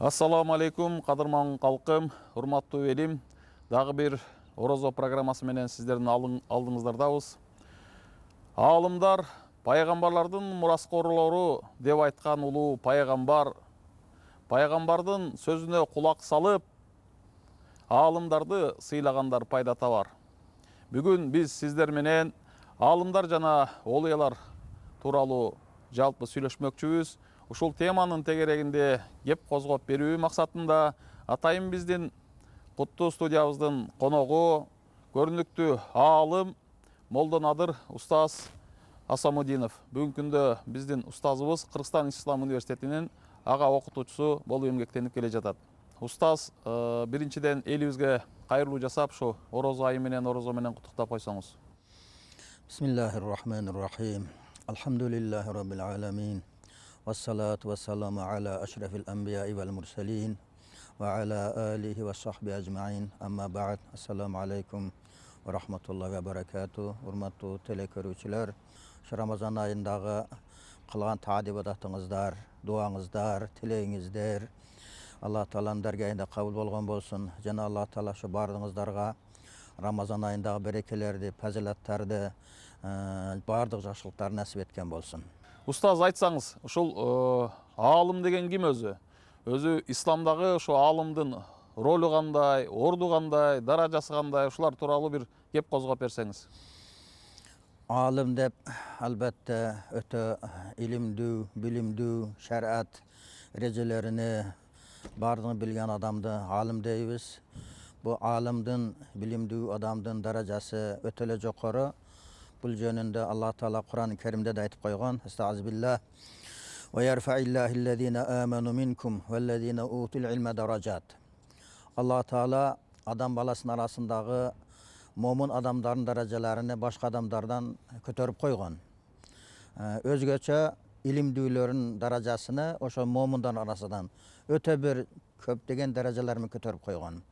Ассаламу алейкум, кадырман калкым, урматтуу элим. Дагы бир Орозо программасы менен сиздердин алдыңыздардабыз. Аалымдар пайгамбарлардын мураскорлору деп айткан улуу пайгамбардын сөзүнө кулак салып, аалымдарды сыйлагандар пайда табар. Бүгүн биз сиздер менен аалымдар жана олуялар тууралуу жалпы сүйлөшмөкчүбүз. Ушул теманын тегерегинде кеп козгоп берүү максатында атайын биздин куттуу студиябыздын коногу көрүнүктүү аалым Молдонадыр Устаз Асамудинов. Бүгүнкү күндө биздин устазыбыз Кыргызстан Ислам университетинин ага окутуучусу болуп эмгектенип келе жатат. Устаз, биринчиден элибизге кайрылуу жасап, ушу Орозо айы менен куттуктап койсоңуз. Бисмиллахир-рахманир-рахим. Алхамдулиллахи раббил аламин. Вассалату вассаламу аля ашрафил анбияи вал мурсалин ва аля алихи ва сахби ажмаин. Амма бa'д. Ассаламу алейкум ва рахматуллахи ва баракату. Урматтуу телекөрүүчүлөр, Рамазан айындагы кылган таадибатыңыздар, дуаңыздар, тилегиңиздер Алла Тааланын даргайында кабыл болгон болсун. Жана Алла Таала ошо бардыгыңыздарға Рамазан айындагы берекелерди, фазилаттарды, бардык жакшылыктарды насип эткен болсун. Устаз, айтсаңыз, ушул аалым деген ким өзү? Өзү исламдагы ошо аалымдын ролу кандай, орду кандай, даражасы кандай, ушулар тууралуу бир кеп козгоп берсеңиз. Аалым деп албетте өтө илимдүү, билимдүү, шариат эрежелерини бардыгын билген адамды аалым дейбиз. Бу аалымдын, билимдүү адамдын даражасы өтө эле жокору. Бул жөнүндө Алла Таала Кур'ан-ы Керимде де айтып койгон. Estağfirullah. Ve yerfa'illahillezine amenu minkum vellezine utul ilme darajat. Allah Taala adam balasının arasındagı momun adamların darajalarini başka adamlardan kötörüp koygon. Özgöçө ilimdүүлөрүн darajasını oşo momundan arasından öte bir köpdegen darajalarını kötörüp koygon.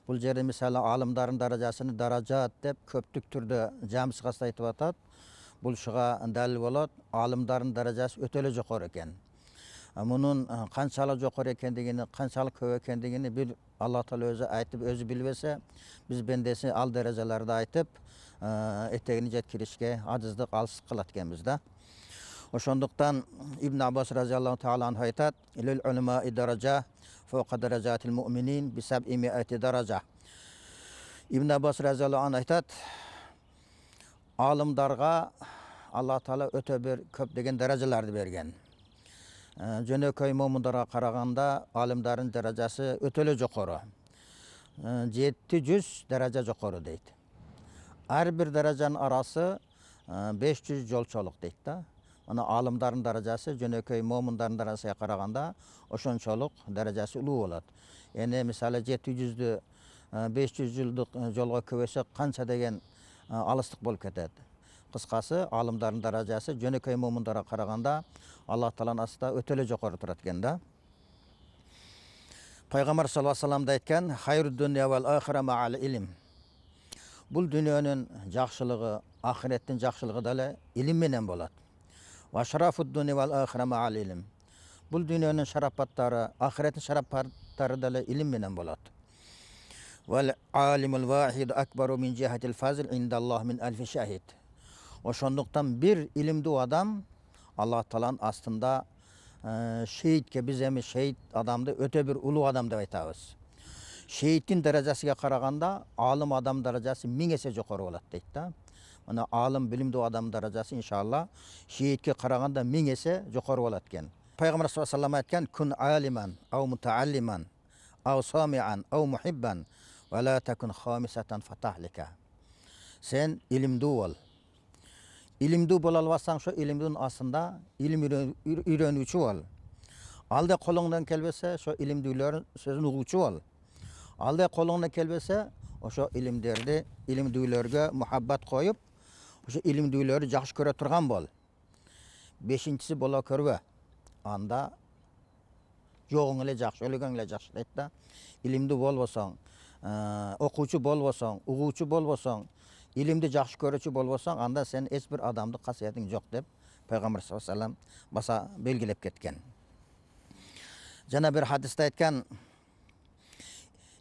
Бұл жерде мысалы алымдардың даражасыны даражат деп көптік түрде жамсығаста айтып атат. Бұл шыға дәлел болады. Алымдардың даражасы өте эле жокор экен. Мунун канчалык жокор экендигини, канчалык көп экендигини бир Алла Таала өзү айтып, өзү билбесе, биз бендеси ал даражаларды айтып, этегини жеткиришке ажыздык, алсыздык кылат экенбиз да. Ошондуктан Ибн Аббас разияллаху таала анху айтат: "Илил улама даража фаука даражатил муъминин би саб'i ми'ати даража." Ибн Аббас разияллаху анху айтат: "Алымдарга Алла Таала өтө бир көп деген даражаларды берген. Жөнөкөй момундарга караганда алымдардын даражасы өтө эле жокору. 700 даража жокору дейт. Ар бир даражанын арасы 500 жолчолук дейт да. Ана алымдардын даражасы жөнөкөй момундардын даражасына караганда ошончолук даражасы улуу болот. Эне мисалы 700дү 500 жылдык жолго көбөйсө канча деген алыстык болуп кетет. Кыскасы, алымдардын даражасы жөнөкөй момундарга караганда Алла Тааланын астында өтө эле жокору турат экен да. Пайгамбар саллаллаху алейхи вассалам да айткан: "Хайрud dunya wal akhira ma'al ilm." Бул дүйнөнүн жакшылыгы, ахиреттин жакшылыгы деле илим менен болот. Вашарафуд дуня вал ахира мa'al ilm. Бул дүйнөнүн шарапаттары, ахиреттин шарапаттары деле илим менен болот. Вал алимул вахид акбару мин жихатил фазл индаллах мин альфи шахид. Ошондуктан бир илимдүү адам Алла Тааланын астында шейитке, биз эми шейит адамды өтө бир улуу адам деп айтабыз. Шейиттин даражасына караганда алым адам даражасы 1000 эсе жокору болот дейт да. Мына алым, билимдүү адам даражасы иншалла шейитке караганда 1000 эсе жокору болот экен. Пайгамбар саллаллаху алейхи вассалам айткан: "Кун алиман ау мутааллиман ау самиан ау мухиббан ва ла такун хамисатан фатахлика." Сен илимдүү бол. Илимдүү боло албасаң, ошо илимдүүнүн астында илим үйрөнүүчү бол. Алда колуңдан келбесе, ошо илимдүүлөрдүн сөзүн угуучу бол. Алда колуңдан келбесе, ошо илимдерди, илимдүүлөргө мухаббат коюп, ошо илимдүүлөрдү жакшы көрө турган бол. Бешинчиси боло көрбө. Анда жогуң эле жакшы, өлгөң эле жакшы дейт да. Илимдүү болбосоң, окуучу болбосоң, угуучу болбосоң, илимди жакшы көрүүчү болбосоң, анда сен эч бир адамдык касиетиң жок деп Пайгамбар саллаллаху алейхи вассалам баса белгилеп кеткен. Jana bir hadiste aytkan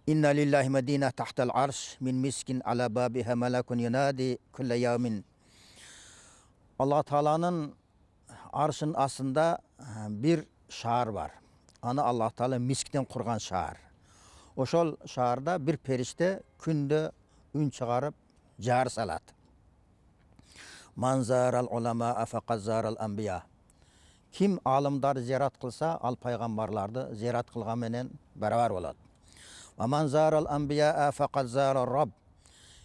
inna lillahi medine tahtal arş min miskin ala babiha melekun yunadi kulle yevmin. Allah Teala'nın arşın aslında bir şahar var. Ana Allah Teala miskten kurgan şahar. Oşol şaharda bir perişte günde ün çıkarıp jar salat. Manzaral ulama faqazzaral anbiya. Kim alimlar ziyaret kılsa al peygamberlardı ziyaret kılgan menen beraber bolat. Ve manzaral anbiya faqazzaral Rabb.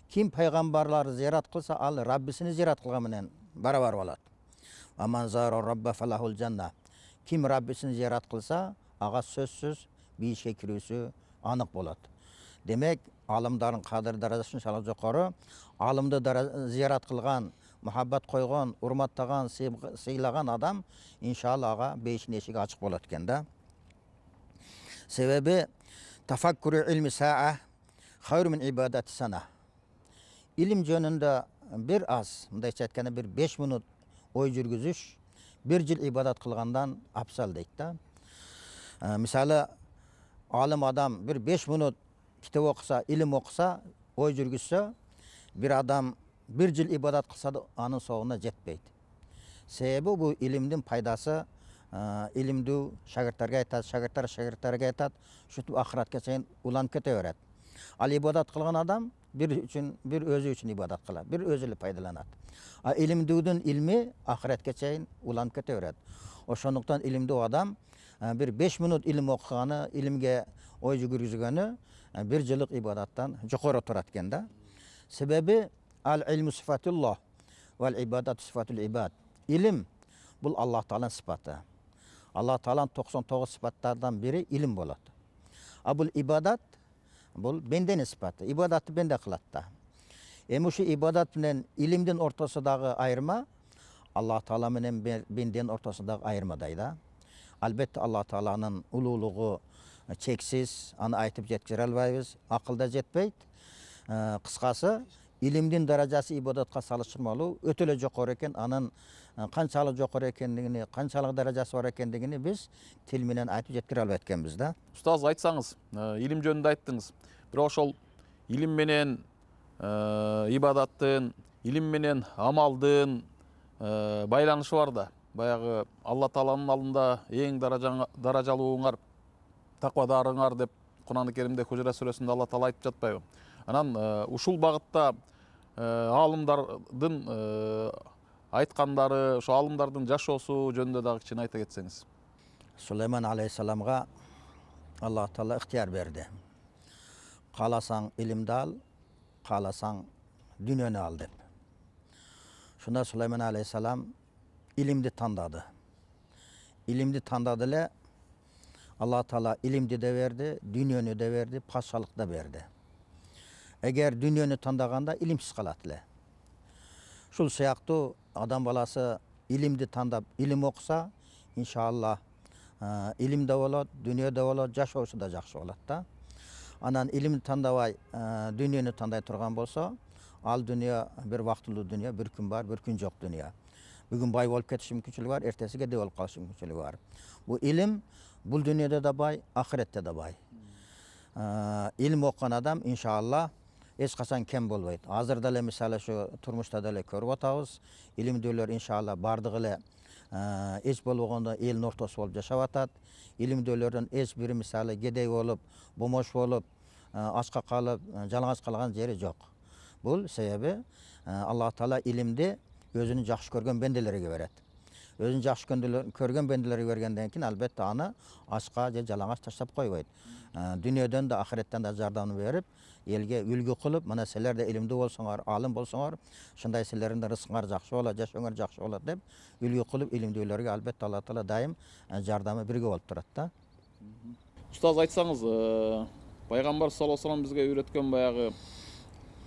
Kim peygamberlar ziyaret kılsa al Rabbisini ziyaret kılgan menen beraber bolat. Ve manzaral Rabbe felahul cennet. Kim Rabbisini ziyaret kılsa ağa sözsüz bir işe kirüsü anık bolat. Demek alimlerin kadir derecesini şalı jokarı alimdi ziyaret kılgan muhabbet koygan, urmattagan, sıylagan adam inşallah ağa beşin eşigi açık bolat eken da. Sebebi tafakkuru ilmi sa'a hayr min ibadeti sana. İlim jönünde bir az, mınday çetkene bir 5 minut oy jürgüzüş, bir jil ibadat kılgandan afsal deydi da. Misali alim adam bir 5 minut kitap okusa, ilim okusa, oy jürgüzse bir adam bir jil ibadat kılsa da anın soğuna jetpeydi. Sebebi bu ilimdin paydası ilimdi şagirdlerge aytat, şagirdler şagirdlerge aytat, şutup ahiratga çeyin ulanıp keteveret. Al ibadat kılgan adam bir özü için ibadat kılar, bir özüyle paydalanat. İlimdüdün ilmi ahiratga çeyin ulanıp keteveret. Oşonluktan ilimdi o adam bir 5 minut ilim okuganı, ilimge oy jugurgizgeni bir jillik ibadattan jokoro turatken da. Sebebi al ilmu sıfatullah vel ibadat sıfatul ibad. İlim bu Allah Teala'nın sıfatı. Allah Teala'nın 99 sıfatlardan biri ilim bolat. Abul ibadat bu benden sıfatı. İbadatı bende kılatta. Şu ibadat bilen ilimden ortasındaki ayrıma Allah Teala bilen benden ortasındaki ayrımadaydı. Albatta Allah Teala'nın ululuğu çeksiz, onu aytıp jetkire albayız, akılda jetpeyt. Kıskası ilimdin derecesi ibadatqa salıştırmalı, ötele jokor eken, anın kançalık jokor ekendigini, kançalık derecesi var ekendigini biz til menen aytıp jetkire albaytkenbiz da. Ustaz айтсаңыз, ilim жөнүндө айттыңыз. Бирок ошол илим менен ибадаттын, илим менен амалдын байланышы бар да. Баягы Алла Тааланын алдында эң даражалууңар, таквадарыңар деп Кур'ан-ы Керимде Худжурат сүрөсүндө Алла Таала айтып жатпайбы? Анан ушул багытта алымдардын айткандары, ошо алымдардын жашоосу жөнүндө дагы кичине айта кетсеңиз. Süleyman Aleyhisselam'a Allah Teala ihtiyar verdi. Kalasan ilimde al, kalasan dünyanı al dep. Şunda Süleyman Aleyhisselam ilimdi tanıdı. İlimdi tanıdılı Allah Teala ilimdi de verdi, dünyanı da verdi, paşalık da verdi. Eğer dünyanı tanıdığında ilimsiz kalatılı. Şul sayaqtı adam balası ilimdi tanıdıb, ilim okusa inşallah ilim de olur, dünya da olur, yaşosu da жақсы olur da. Anan ilim tanıdabay, dünyanı tanıday turgan bolsa, al dünya bir vaxtlı dünya, bir gün var, bir gün yok dünya. Bugün bay olup ketiş mümkünçülüğü var, ertesi de olup kalış mümkünçülüğü var. Bu ilim, bu dünyada da bay, ahirette de bay. İlim okuyan adam inşallah hiç kasan kem bolbaydı. Hazırda le misali şu turmuşta da le körüp atağız. İlim döller inşallah bardığı le eç bolğanda elin ortası bolup yaşap atat. İlim döllerden eç biri misali gedey bolup, bomoş bolup, açqa kalıp, жалаңaç kalgan jeri yok. Bu sebebi Allah Teala ilimde özünü жақсы көрген bendelerge beret. Özünü жақсы көрген bendelerge bergenden keyin albatta ana açqa je жалаңaç taşlap koybaydı. Dünyadan da ahiretten de jardamını verip elge ülgü kılıp mana sizler de ilimde bolsaňar, alim bolsaňar, şunday sizlerin de rızkıňar жақсы bolar, jaşoňar жақсы bolar dep ülgü kılıp ilimdelerge albatta Allah Teala daim jardamı birge bolup turat da. Ustaz айтсаңыз, Пайгамбар саллаллаху алейхи ва саллям бизге үйрөткөн баягы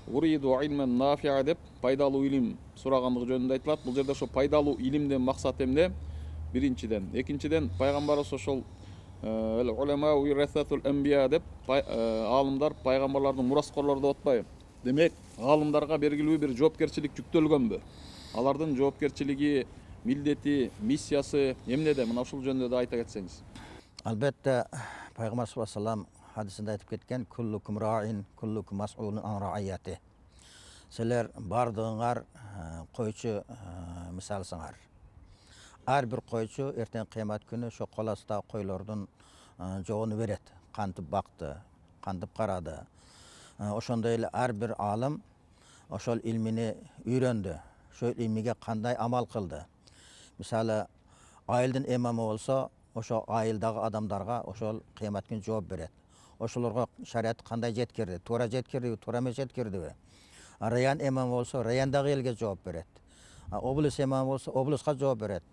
уриду илмен нафиа деп пайдалуу илим сурагандыгы жөнүндө айтылат. Бул жерде ошо пайдалуу илимден максат эмне? Биринчиден, экинчиден пайгамбарыбыз ошол улама уирасатул анбия деп алымдар пайгамбарлардын мураскорлору деп атпайбы? Демек, алымдарга бергилүү бир жоопкерчилик жүктөлгөнбү? Алардын жоопкерчилиги, милдети, миссиясы эмнеде? Мына ушул жөнүндө да айта кетсеңиз. Albatta Payg'ambar sollallohu alayhi vasallam hadisinde aytib ketken kullukum ra'in kullukum mas'ulun an ra'iyati. Sizler bardığınlar koyçu misalsыңар. Her bir koyçu erten kıyamet günü şu kolasta koylardan жоғын берет. Қантып бақты, қантып қарады. Ошондой her bir alım ошол ilmini үйрөндү. Şol ilmiге қандай амал кылды. Misалы айылдын имамы болсо, ошо айылдагы адамдарга ошол кыямат күнү жооп берет. Ошолорго шариат кандай жеткирди, туура жеткирдиби, туура эмес жеткирдиби. Раян имам болсо, раяндагы элге жооп берет. Облус имам болсо, облуска жооп берет.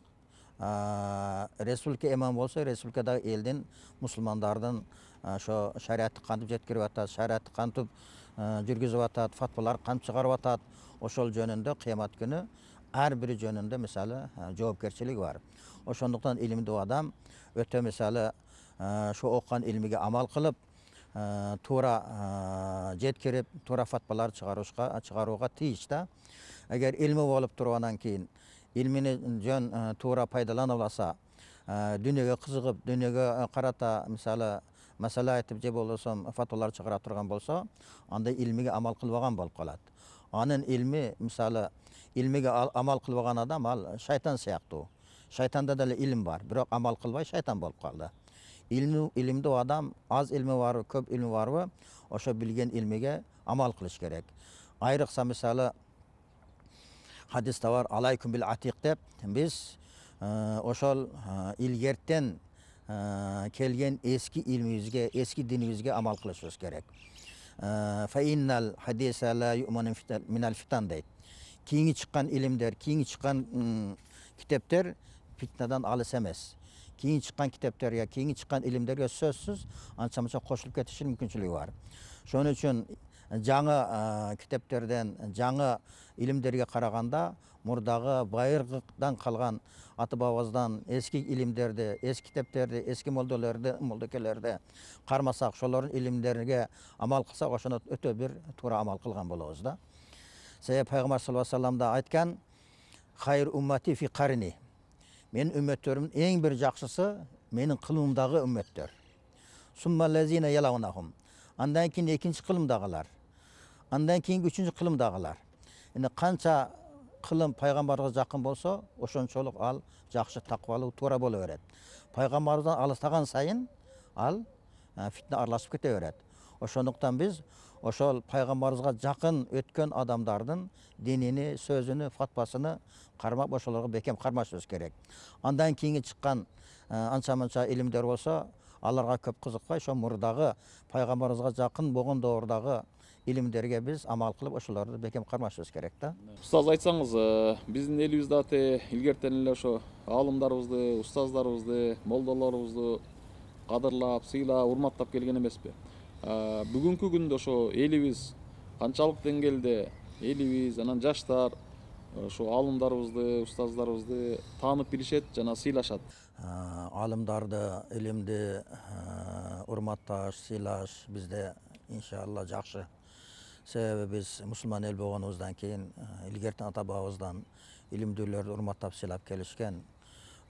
Республика имам болсо, республикадагы элдин, мусулмандардын ошо шариатты кантип жеткирип атат, шариатты кантип жүргүзүп атат, фатвалар кантип чыгарып атат, ошол жөнүндө кыямат күнү ар бири жөнүндө мисалы жоопкерчилиги бар. Ошондуктан илимдүү адам өтө мисалы ошо окуган илмиге амал кылып, туура жеткирип, туура фатвалар чыгарууга тийиш да. Эгер илми болуп тургандан кийин ilmini jön tuğra пайдалана алса, дүниеге кызыгып, дүниеге карата мисалы маселе айтып же болсом фатвалар чыгара турган болсо, андай илмиге амал кылбаган болуп калат. Анын илми мисалы илмиге амал кылбаган адам ал шайтан сыяктуу. Шайтанда деле илим бар, бирок амал кылбай шайтан болуп калды. Илимдүү адам аз илми барбы, көп илми барбы, ошо билген илмиге амал кылыш керек. Айрыкса мисалы hadiste var alaykum bil atik dep biz ошол ilgerten kelgen eski ilmimizge, eski dinimizge amal kılışımız gerek. Fe innal hadise la yu'manu minal fitan deyt. Kiyini çıkan ilimler, kiyini çıkan kitaplar fitneden alыс emez. Kiyini çıkan kitaplar ya kiyini çıkan ilimlerge sözsüz ança koşulup ketişir mümkünçülüğü var. Şonun için жаңы китептерден, жаңы илимдерге караганда мурдагы байыргыдан калган аты бабабыздан эски илимдерди, эски китептерди, эски молдокелерди кармасак, ошолордун илимдерге амал кылсак, ошону өтө бир туура амал кылган болобуз да. Себеби Пайгамбар саллаллаху алейхи вассалам да айткан: "Хайр уммати фи карни." Менин үммөттөрүмдүн эң бир жакшысы менин кылымдагы үммөттөр. Сумма лазина ялаунахум. Андан кийин экинчи кылымдагылар. Andan keyin üçüncü kılımdagılar. Yani kança kılım paygambarga jakın bolsa, oşonçoluk al jakşı takvalı toora bolu beret. Paygambardan alыстаган сайын al fitne arlaşıp kete beret. Oşonduktan biz oşol paygambarımızga jakın ötken adamdardın dinini, sözünü, fatwasını karmap oşolarga bekem karmaşыбыз керек. Andan keyin çıkan ança ilimler bolsa, аларга көп кызыкпай, ошо мурдагы пайгамбарыбызга жакын болгон доордагы илимдерге биз амал кылып ошолорду бекем кармашыбыз керек да. Устаз, айтсаңыз, биздин элибизде аты илгертен эле ошо аалымдарыбызды, устаздарыбызды, молдолорубузду кадырлап, сыйлап, урматтап келген эмеспи? Бүгүнкү күндө ошо элибиз канчалык деңгээлде элибиз, анан жаштар ошо аалымдарыбызды, устаздарыбызды таанып билишет жана сыйлашат? Алымдарды, илимди урматташ, сыйлаш бизде иншалла жакшы. Себеби биз мусулман эл болгонубуздан кийин илгертен ата бабабыздан илимдүүлөрдү урматтап сыйлап келишкен.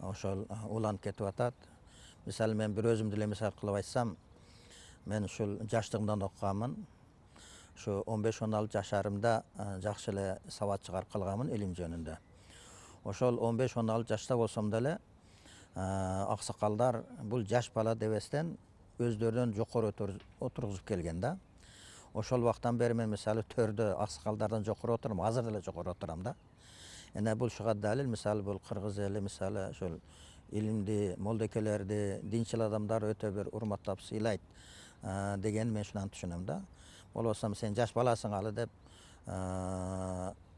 Ошол уланып кетип атат. Мисалы мен бир өзүмдү эле мисал кылып айтсам, мен ушул жаштыгымдан окуганмын. Şu 15-16 жашарымда жакшы эле сабат чыгарып калганмын илим жөнүндө. Ошол 15-16 жашта болсом деле аксакалдар бул жаш бала дебестен өздөрүнөн жокору отургузуп келген да. Ошол вактан бери мен мисалы төрдө аксакалдардан жокору отурам, азыр деле жокору отурам да. Эне бул шуга далил, мисалы бул кыргыз эли мисалы ошол илимди, молдокелерди, динчил адамдар өтө бир урматтап сыйлайт деген мен шунан түшүнөм да. Болбосо сен жаш баласың алы деп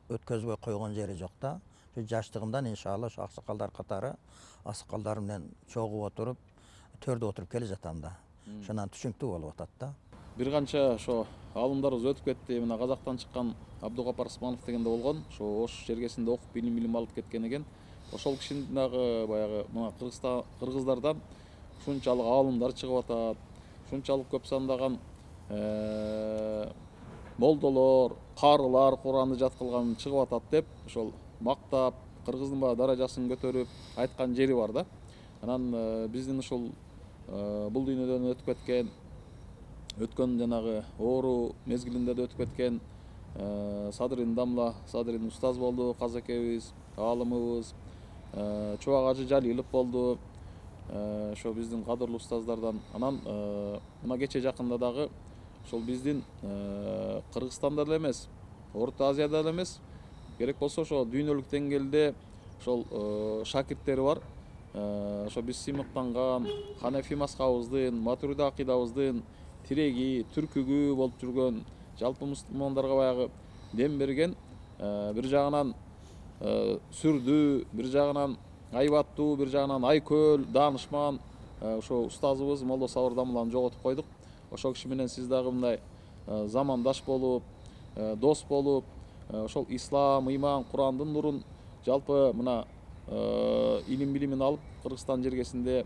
өткөзбөй койгон жери жок да. Şu жаштыгымдан иншалла şu аксакалдар катары аксакалдар менен чогуп отуруп, төрдө отуруп келе жатам да. Шунан түшүнүктүү болуп атат да. Бир канча ошо аалымдарыбыз өтүп кетти. Мына Казактан чыккан Абдугапар Усманов деген да болгон. Ошо Ош жергесинде окуп билим алып кеткен экен. Ошол кишинин дагы баягы мына кыргыздардан ушунчалык аалымдар чыгып атат. Ушунчалык көп сандаган молдолор, карылар Куранды жат кылган чыгып атат деп ошол мактап, кыргыздын баягы даражасын көтөрүп айткан жери бар да. Анан биздин ушул бул дүйнөдөн өтүп кеткен, өткөн жанагы оору мезгилинде да өтүп кеткен Садрин Дамла, Садрин устаз болду, казакебиз, аалымыбыз, Чубак Ажы Жалилов болду. Ошо биздин кадырлуу устаздардан. Анан мына кече жакында дагы ошол биздин Кыргызстанда эле эмес, Орто Азияда эле эмес, керек болсо ошо дүйнөлүк деңгээлде ошол шакирттери бар. Ошо биз сыймыктанган Ханефи мазхабыбыздын, Матуриди акыйдабыздын тиреги, түркүгү болуп жүргөн, жалпы мусулмандарга баягы дем берген, бир жагынан сүрдүү, бир жагынан айбаттуу, бир жагынан айкөл, даанышман ошо устазыбыз Молдо Сабыр Дамланы жоготуп койдук. Ошол киши менен сиз дагы мындай замандаш болуп, дос болуп, ошол ислам, ыйман, Курандын нурун жалпы мына илим билимин алып Кыргызстан жергесинде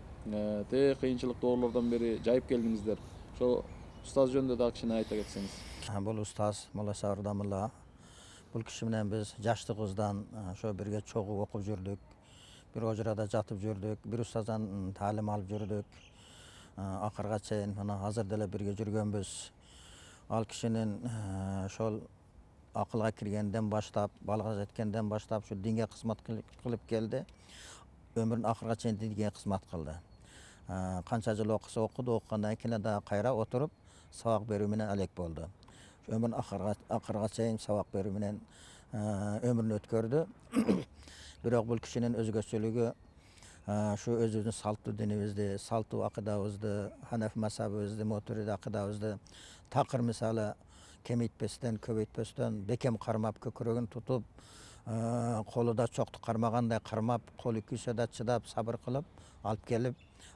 те кыйынчылык доорлордон бери жайып келдиңиздер. Ошо устаз жөнүндө дагы кичине айта кетсеңиз. Бул устаз Молдо Сабыр Дамла, бул киши менен биз жаштыгыбыздан ошо бирге чогуу окуп жүрдүк. Бир ожурада жатып жүрдүк, бир устаздан таалим алып жүрдүк. Акырга чейин мына азыр деле бирге жүргөнбүз. Ал кишинин ошол акылга киргенден баштап, балга жеткенден баштап ушу динге кызмат кылып келди. Өмүрүнүн акырга чейин динге кызмат кылды. Канча жыл окуса окуду, окугандан кийин дагы кайра отуруп сабак берүү менен алек болду. Өмүрүнүн акырга чейин сабак берүү менен өмүрүн өткөрдү. Бирок бул кишинин өзгөчөлүгү ушу өзүбүздүн салттуу динибизди, салттуу акыдабызды, Ханефи мазхабыбызды, Матуриди акыдабызды такыр мисалы кемейтпестен, көбөйтпөстөн бекем кармап, көкүрөгүн тутуп, колу чокту кармагандай кармап, колу күйсө да чыдап, сабыр кылып алып келип,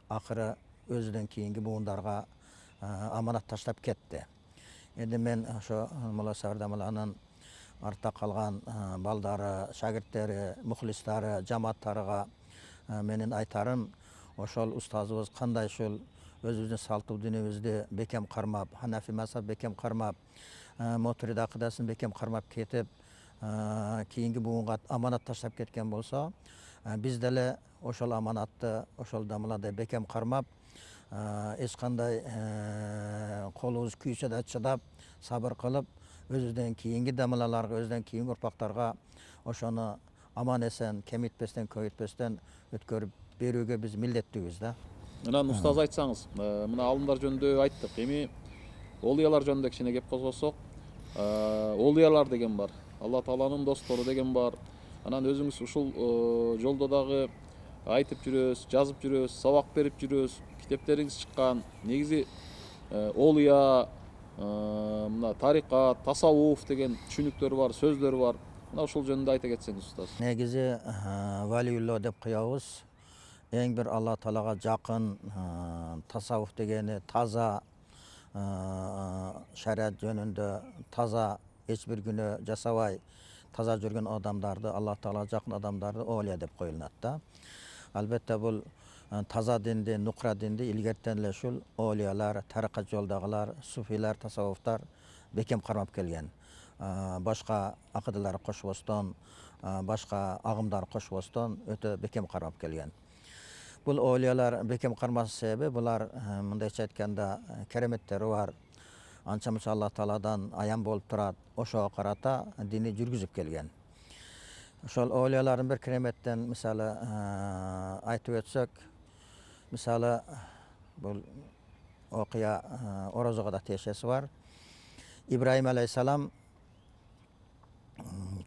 акыры өзүнөн кийинки буундарга аманат таштап кетти. Эми мен ошо Молдо Сабыр Дамланын артта калган балдары, шагирттери, мухлистары, жамааттарыга менин айтарым, ошол устазыбыз кандай ушул өзүбүздүн салттуу динибизди бекем кармап, Ханафи мазхаб бекем кармап, Матуриди акыдасын бекем кармап кетип, кийинки буунга аманат таштап кеткен болсо, биз деле ошол аманатты ошол Дамладай бекем кармап, эч кандай колубуз күйсө да чыдап, сабыр кылып, өзүбүздөн кийинки Дамлаларга, өзүнөн кийинки урпактарга ошону аман эсен, кемитпестен, көбөйтпестен өткөрүп берүүгө биз милдеттүүбүз да. Анан устаз айтсаңыз, мына алымдар жөнүндө айттык. Эми олуялар жөнүндө кичине кеп козгосок, олуялар деген бар. Алла Тааланын достору деген бар. Анан өзүңүз ушул жолдо дагы айтып жүрөсүз, жазып жүрөсүз, сабак берип жүрөсүз, китептериңиз чыккан. Негизи олуя, мына тарикат, тасаввуф деген түшүнүктөр бар, сөздөр бар. Мына ушул жөнүндө айта кетсеңиз устаз. Негизи валиулла деп коебуз. Эң бир Алла Таалага жакын, тасаввуф дегени таза, шариат жөнүндө таза, эч бир күнөө жасабай таза жүргөн адамдарды, Алла Таалага жакын адамдарды олия деп коюлат да. Албетте бул таза динди, нукра динди илгертен эле ушул олиялар, тарикат жолдагылар, суфилер, тасаввуфтар бекем кармап келген. Башка акыдалар кошбостон, башка агымдар кошбостон өтө бекем кармап келген. Бул олиялар бекем кармаш себеби булар мындайча айтканда кереметтери бар. Анча мынча Алла Тааладан аян болуп турат. Ошого карата дини жүргүзүп келген. Ошол олиялардын бир кереметтен мисалы айтып өтсөк, мисалы бул окуя орозого да тиешеси бар. Ибраим алейхисалам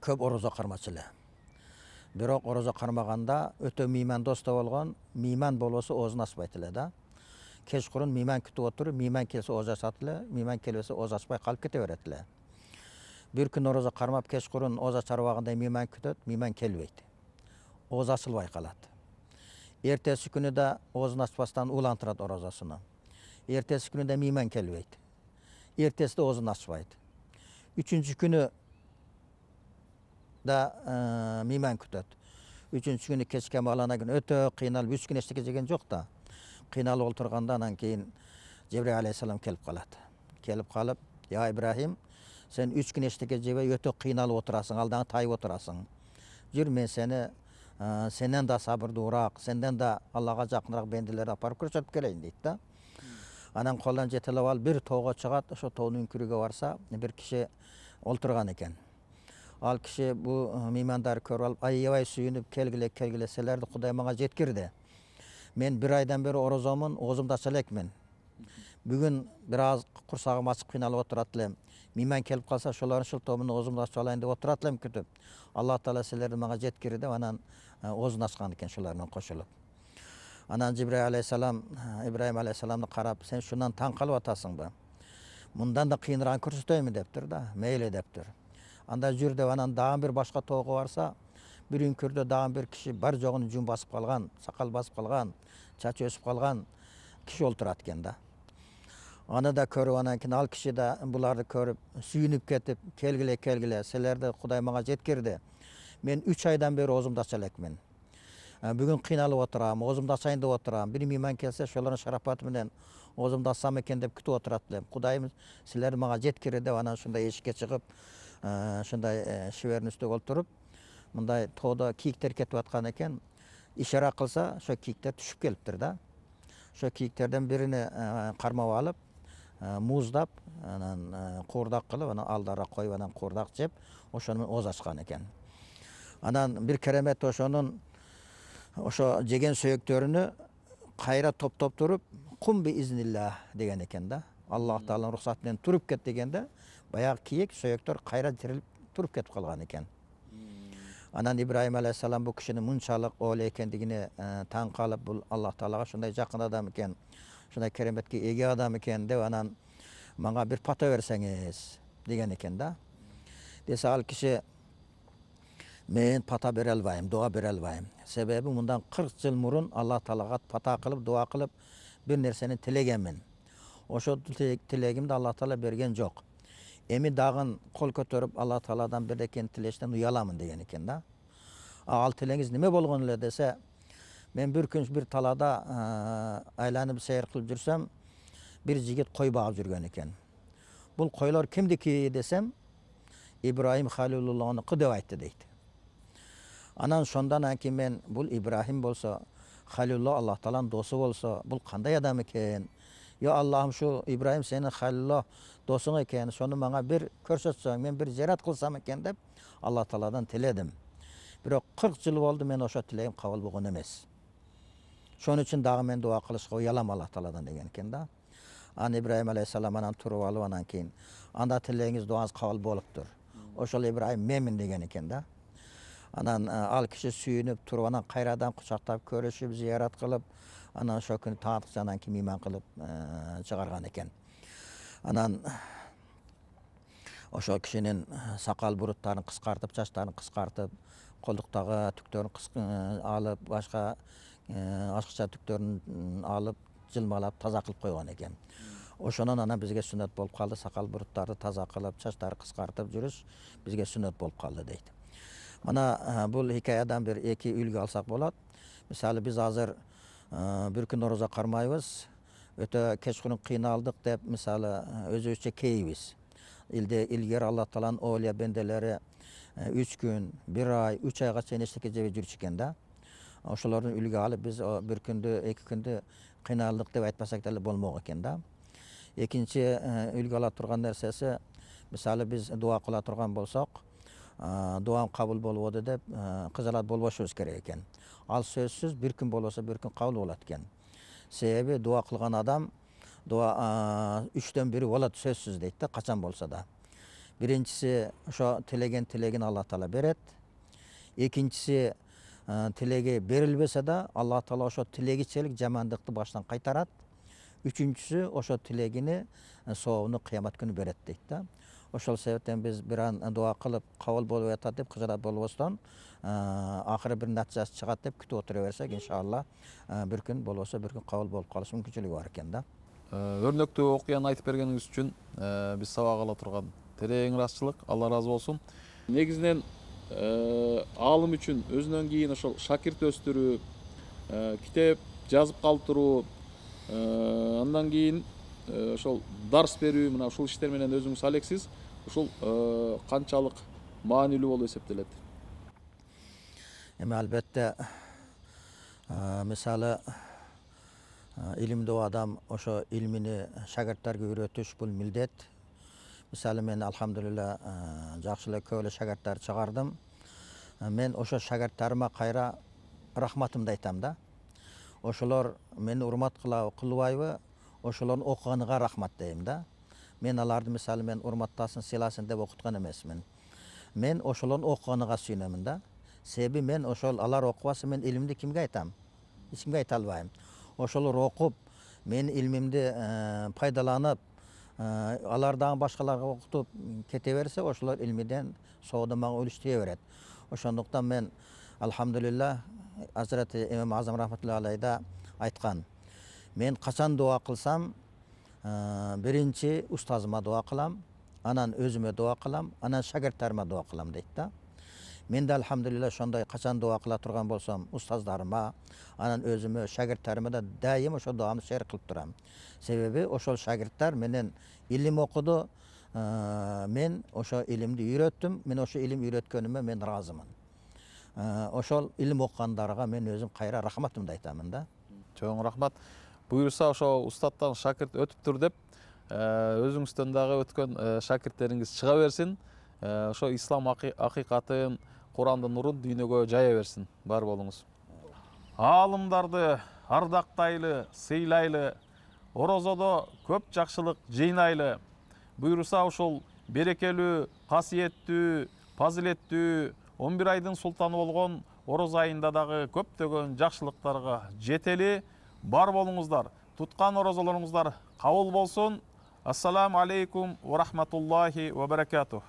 көп орозо кармачу эле. Бирок орозо кармаганда өтө меймандос болгон, мейман болбосо оозун ачпайт эле да. Кечкурун мейман күтүп отуруп, мейман келсе ооз ачат эле, мейман келбесе ооз ачпай калып кете берет эле. Бир күн орозо кармап кечкурун ооз ачар убагында мейман күтөт, мейман келбейт. Ооз ачылбай калат. Эртеси күнү да оозун ачпастан улантырат орозосуну. Эртеси күнү да мейман келбейт. Эртеси да оозун ачпайт. Үчүнчү күнү да мейман күтөт. Үчүнчү күнү кечке малана күнү өтө кыйналып, 3 күн эчтеке жеген жок да. Кыйналып олтурганда анан кийин Жебрейил алейхисалам келип калат. Келип калып, "Я Ибрахим, сен 3 күн эчтеке жебей өтө кыйналып отурасың, алдаңа тайып отурасың. Жүр, мен сени senden da sabırдуураак, senden da Allah'a жақынырақ бенделерди апарып көрсөтүп келейин дейт да. Анан колдон жетелеп алып бир тоого чыгат, ошо тоонун үңкүрүгө барса, бир киши олтурган экен. Ал киши бу меймандарды көрүп алып, аябай сүйүнүп, келгиле, силерди Кудай мага жеткирди. Мен бир айдан бери орозомун, оозумду ача элекмин. Бүгүн бир аз курсагым ачып кыйналып отурат элем. Мейман келип калса, ошолордун шылтоомун оозумду ачып алайын деп отурат элем күтүп. Алла Таала силерди мага жеткирди деп анан оозун ачкан экен шулар менен кошулуп. Анан Ибрайым алейхисаламды карап, сен шундан таң калып атасыңбы? Мындан да кыйыныраагын көрсөтөйүнбү дептир да, мейли дептир. Анда жүр деп анан дагы бир башка тоого барса, бир үңкүрдө дагы бир киши бар жогун жум басып калган, сакал басып калган, чачы өсүп калган киши олтурат экен да. Аны да көрүп анан кийин ал киши да буларды көрүп сүйүнүп кетип, келгиле, силерди Кудай мага жеткирди. Мен 3 айдан бери оозумду ача элекмин. Бүгүн кыйналып отурам, оозумду ачайын деп отурам. Бир мейман келсе, ошолордун шарапаты менен оозумду ачсам экен деп күтүп отурат элем. Кудайым силерди мага жеткирди деп анан ушундай эшикке чыгып, ушундай шибердин үстүгө олтуруп, мындай тоодо кийиктер кетип аткан экен. Ишара кылса, ошо кийиктер түшүп келиптир да. Ошо кийиктерден биrini кармап алып, муздап, анан куурдак кылып, анан алдыга коюп, анан куурдак жеп, ошону менен ооз ачкан экен. Анан бир керемет ошо жеген сөйөктөрүнү кайра топтоп туруп, кум би изнилла деген экен да. Аллах Тааланын уруксаты менен туруп кет дегенде, баягы кийик сөйөктөр кайра тирилип туруп кетип калган экен. Анан Ибрайым алейхисалам бу кишинин мынчалык ооле экендигине таң калып, бул Аллах Таалага ушундай жакын адам экен, ушундай кереметке эге адам экен деп анан мага бир пата берсеңиз деген экен да. Десе ал киши, мен пата бере албайм, дуа бере албайм. Себеби мындан 40 жыл мурун Аллах Таалага пата кылып, дуа кылып бир нерсени тилегенмин. Ошо тилегимди Аллах Таала берген жок. Эми дагы кол көтөрүп Аллах Тааладан бирдекени тилештен уяламын деген экен да. Ал тилеңиз неме болгон эле десе, мен бир күн бир талаада айланып сейир кылып жүрсөм, бир жигит кой багып жүргөн экен. Бул койлор кимдики десем, Ибрайым Халилуллахныкы деп айтты дейт. Анан шондан кийин мен бул Ибрахим болсо, Халилуллах Аллах Тааланын досу болсо, бул кандай адам экен? Я Аллахым, şu İbrahim senin Halilullah dosun eken, şonu bana bir körsetsen, ben bir ziyaret kılsam eken dep Allah Taala'dan tiledim. Bирок 40 yıl oldu men oşo tilegim kabul bolgon emes. Şonun için dagы men dua kılışga uyalam Allah Taala'dan degen eken da. An İbrahim aleyhissalam anan turup alıp anan keyin anda tilegiңiz duanız kabul boluptur. Oşol İbrahim menmin degen eken da. Anan al kişi sүйүнүp turup anan kayradan kucaktap körüşüp ziyaret kılıp anan şo күнү таатыкча анан кийин мейман кылып чыгарган экен. Анан ошол кишинин сакал буруттарын кыскартып, чачтарын кыскартып, колдуктагы түктөрүн алып, башка ашыкча түктөрүн алып, жылмалап, таза кылып койгон экен. Ошонон анан бизге сүннөт болуп калды, сакал буруттарды таза кылып, чачтарды кыскартып жүрүш бизге сүннөт болуп калды дейт. Мына бул хикаядан бир эки үлгү алсак болот. Мисалы биз азыр bir gün orozа кармайбыз, өтө кечкурун кыйналдык деп, мисалы өзүбүзчө кейбиз. Илгери Аллах Тааланын оолия бенделери 3 gün, 1 ay, 3 ayга чейин эчтеке жебей жүрчү экен да. Ошолордун үлгү алып биз bir күндү, 2 күндү кыйналдык деп айтпасак деле болмок экен да. Экинчи үлгү ала турган нерсеси, мисалы биз дуа кыла турган болсок, дуам кабыл болбоду деп кыжалат болбошубуз керек экен. Ал сөзсүз bir күн болбосо bir күн кабыл болот экен. Себеби дуа кылган адам дуа 3төн 1 болот сөзсүз дейт да, качан болсо да. Биринчиси ошо тилеген Аллах Таала берет. Экинчиси тилеги берилбесе да Аллах Таала ошо тилегичелик жамандыкты баштан кайтарат. Үчүнчүсү ошо тилегини сообуну кыямат күнү берет дейт да. Ошол себептен биз бир ан дуа кылып кабыл болуп атат деп кыжалат болбостон, акыры бир натыйжасы чыгат деп күтүп отура берсек, иншалла bir күн болбосо bir күн кабыл болуп калышы мүмкүнчүлүгү бар экен да. Өрнөктүү окуяны айтып бергениңиз үчүн биз сабак ала турган терең ыраазычылык, Алла ыраазы болсун. Негизинен аалым үчүн өзүнөн кийин ошол шакирт өстүрүү, китеп жазып калтыруу, андан кийин ошол дарс берүү, мына ушул иштер менен өзүңүз алексиз. Ушул канчалык маанилүү болуп эсептелет? Эми албетте мисалы илимдүү адам ошо илмини шагирттерге үйрөтүш бул милдет. Мисалы мен алхамдулилла жакшы эле көп эле шагирттер чыгардым. Мен ошо шагирттериме кайра рахматымды айтам да. Ошолор мени урмат кылбайбы, ошолордун окуганыга рахмат дейм да. Мен аларды мисалы мен урматтасын, сыйласын деп окуткан эмесмин. Мен ошолордун окуганыга сүйүнөмүн да. Себеби мен ошол алар окубаса мен илимди кимге айтам? Эч кимге айта албайм. Ошолор окуп, мен илмимди пайдаланып, алар дагы башкаларга окутуп кете берсе, ошолор илмиден соодо мага үлүш тие берет. Ошондуктан мен алхамдулилла Азирати Имам Азам рахматуллахи алейда айткан. Мен качан дуа кылсам, биринчи устазыма дуа кылам, анан өзүмө дуа кылам, анан шагирттериме дуа кылам дейт да. Мен де алхамдулилла ошондой качан дуа кыла турган болсом, устаздарыма, анан өзүмө, шагирттериме да дайым ошо дуамды шер кылып турам. Себеби ошол шагирттер менен илим окуду, мен ошо илимди үйрөттүм, мен ошо илим үйрөткөнүмө мен ыраазымын. Ошол илим окугандарга мен өзүм кайра рахматымды айтамын да. Чоң рахмат. Буюрса ошо устаттан шакирт өтүптүр деп, өзүңүздөн дагы өткөн шакирттериңиз чыга берсин. Ошо ислам акыйкатын, Курандын нурун дүйнөгө жая берсин. Бар болуңуз. Аалымдарды ардактайлы, сыйлайлы, орозодо көп жакшылык жыйнайлы. Буюрса ошол берекелүү, касиеттүү, фазилеттүү 11 айдын султаны болгон ороз айында дагы көптөгөн жакшылыктарга жетели. Бар болуңуздар. Туткан орозолоруңуздар кабыл болсун. Ассаламу алейкум ва рахматуллахи ва баракатух.